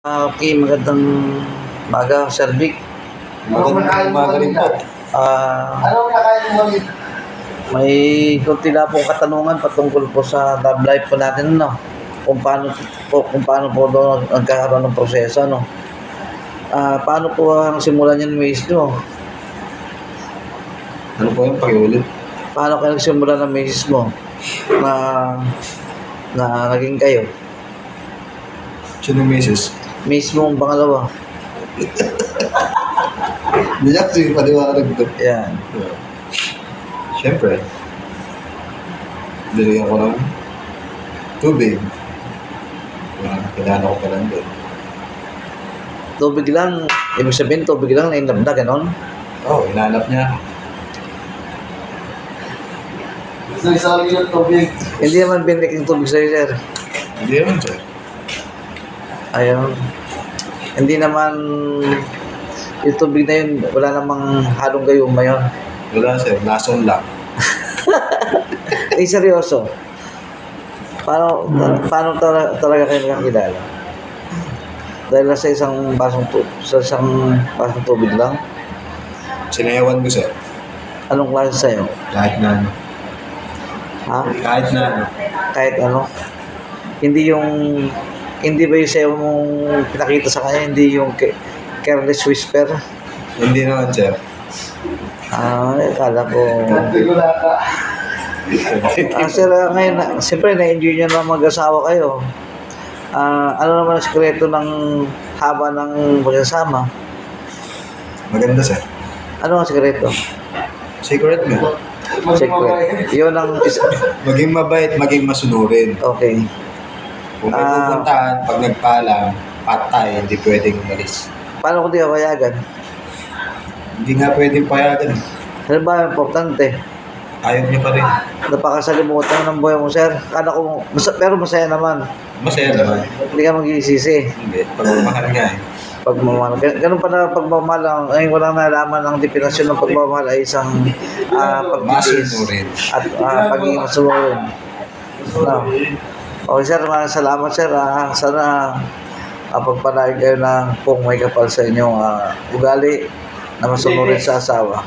Okay, magandang umaga, Sir Vic. Magandang umaga rin po. Ah, may konti na pong katanungan patungkol po sa love life po natin, no? Kung paano po doon nagkakaroon ng proseso, no? Paano po ang simulan niyan mismo? Ano po yung pakiulit? Paano kayo nagsimula ng misis mo na naging kayo? Sino misis? Mismo ang pangalawa. Biyak si paliwanag to. Yan. Siyempre, nilagyan ko ng tubig. Kailangan ko pa lang doon. Tubig lang, ibig sabihin tubig lang na inlove na, ganon? Oo, hinanap niya. Isang yung tubig. Hindi naman biniking tubig sa'yo, sir. Hindi naman, sir. Ayun. Hindi naman yung tubig na yun, wala namang halong gayuma yun. Wala, sir. Lason lang. Seryoso. Paano talaga kayo nakakilala? Dahil sa isang basong tubig lang? Sinayawan ko, sir. Anong klase sa'yo? Kahit na ano. Ha? Kahit na ano. Kahit ano? Hindi ba yung sayo mong pinakita sa kanya, hindi yung careless whisper? Hindi naman, sir. Akala ko. Kantigula ka. Sir, ngayon, siyempre na-enjoy nyo na mag-asawa kayo. Ano naman ang sikreto ng haba ng magsasama? Maganda, sir. Ano ang sikreto? Secret mo. Secret. Yun ang Maging mabait, maging masunurin. okay. Kung may pupuntahan, pag nagpaalam, patay, hindi pwedeng umalis. Paano kung di ka payagan? Hindi nga pwedeng payagan. Ano ba importante? Ayaw niya pa rin. Napakasalimutan ng buhay mo, sir. Kala ko, pero masaya naman. Masaya naman. Hindi ka mag-iisisi. Hindi. Pagmamahal nga eh. Pagmamahal. Ganun pala pagmamahal. Ngayon walang nalaman ang definasyon ng pagmamahal ay isang pagtitiis Masunurin. at pagiging masunurin. No. Okay, sir. Maraming salamat, sir. Sana pagpalain kayo ng kung may kapal sa inyong ugali na masunurin sa asawa.